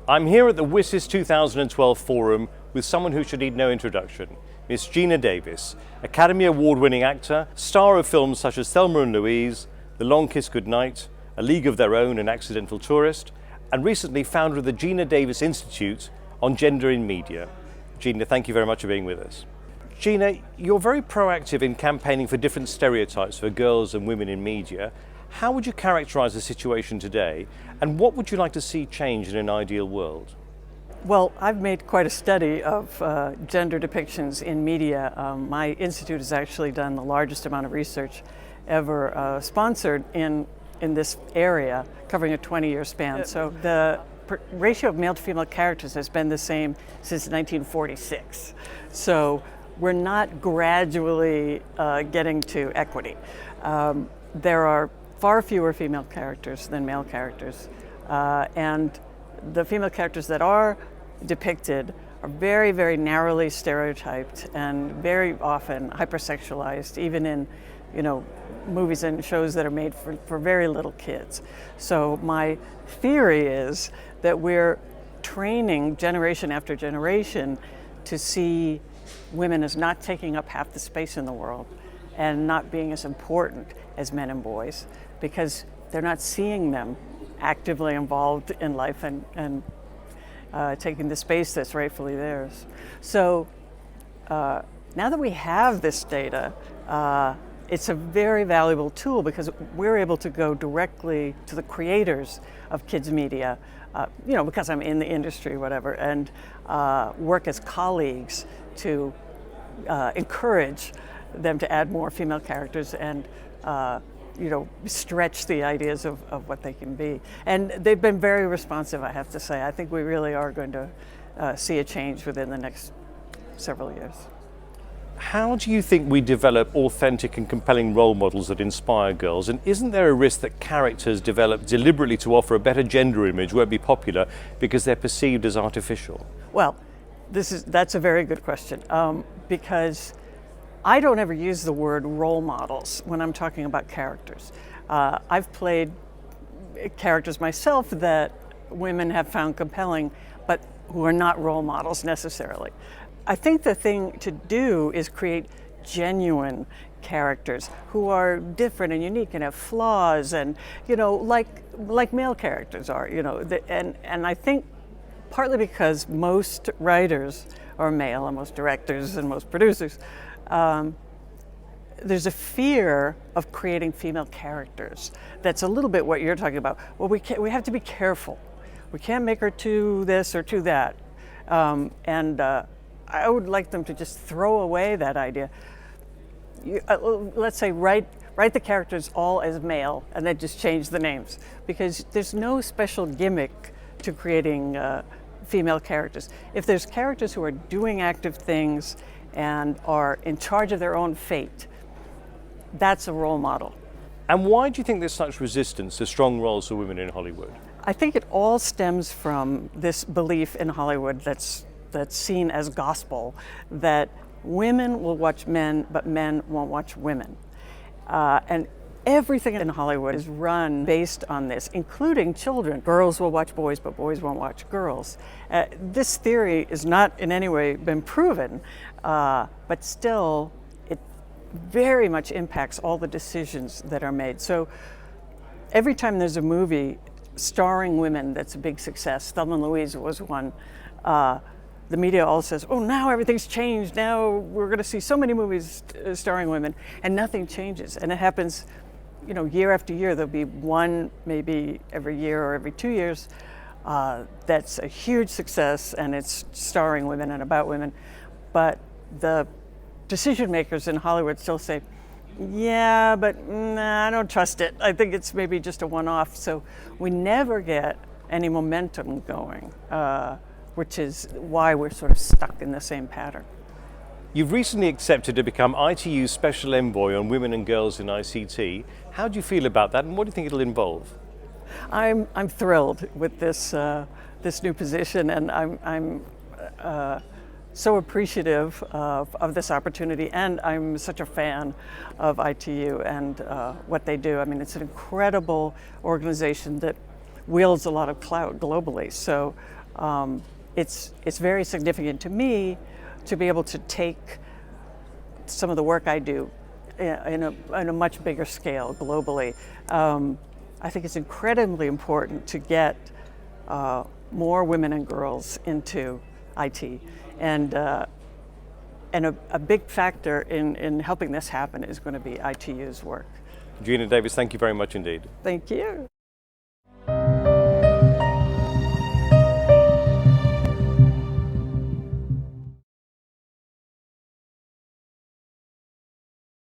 I'm here at the WSIS 2012 Forum with someone who should need no introduction, Miss Geena Davis, Academy Award-winning actor, star of films such as Thelma and Louise, The Long Kiss Goodnight, A League of Their Own, An Accidental Tourist, and recently founder of the Geena Davis Institute on Gender in Media. Geena, thank you very much for being with us. Geena, you're very proactive in campaigning for different stereotypes for girls and women in media. How would you characterize the situation today, and what would you like to see change in an ideal world? Well, I've made quite a study of gender depictions in media. My institute has actually done the largest amount of research ever sponsored in this area, covering a 20-year span. So the ratio of male to female characters has been the same since 1946. So we're not gradually getting to equity. There are far fewer female characters than male characters, and the female characters that are depicted are very, very narrowly stereotyped and very often hypersexualized, even in movies and shows that are made for very little kids. So my theory is that we're training generation after generation to see women as not taking up half the space in the world and not being as important as men and boys, because they're not seeing them actively involved in life and taking the space that's rightfully theirs. So now that we have this data, it's a very valuable tool because we're able to go directly to the creators of kids media, because I'm in the industry, whatever, and work as colleagues to encourage them to add more female characters and stretch the ideas of what they can be. And they've been very responsive, I have to say. I think we really are going to see a change within the next several years. How do you think we develop authentic and compelling role models that inspire girls? And isn't there a risk that characters developed deliberately to offer a better gender image won't be popular because they're perceived as artificial? Well, that's a very good question, because I don't ever use the word role models when I'm talking about characters. I've played characters myself that women have found compelling, but who are not role models necessarily. I think the thing to do is create genuine characters who are different and unique and have flaws, and like male characters are. And I think partly because most writers are male and most directors and most producers, there's a fear of creating female characters. That's a little bit what you're talking about. Well, we have to be careful. We can't make her to this or to that. I would like them to just throw away that idea. Let's say write the characters all as male and then just change the names, because there's no special gimmick to creating female characters. If there's characters who are doing active things and are in charge of their own fate, that's a role model. And why do you think there's such resistance to strong roles for women in Hollywood? I think it all stems from this belief in Hollywood that's seen as gospel, that women will watch men, but men won't watch women. And everything in Hollywood is run based on this, including children. Girls will watch boys, but boys won't watch girls. This theory is not in any way been proven, but still it very much impacts all the decisions that are made. So every time there's a movie starring women that's a big success, Thelma and Louise was one, the media all says, oh, now everything's changed. Now we're going to see so many movies starring women, and nothing changes. And it happens, year after year. There'll be one maybe every year or every 2 years that's a huge success, and it's starring women and about women. But the decision makers in Hollywood still say, yeah, but nah, I don't trust it. I think it's maybe just a one-off. So we never get any momentum going, which is why we're sort of stuck in the same pattern. You've recently accepted to become ITU's Special Envoy on Women and Girls in ICT. How do you feel about that, and what do you think it'll involve? I'm thrilled with this new position, and I'm so appreciative of this opportunity, and I'm such a fan of ITU and what they do. I mean, it's an incredible organization that wields a lot of clout globally. So it's very significant to me to be able to take some of the work I do in a much bigger scale globally. I think it's incredibly important to get more women and girls into IT, and a big factor in helping this happen is going to be ITU's work. Gina Davis, thank you very much indeed. Thank you.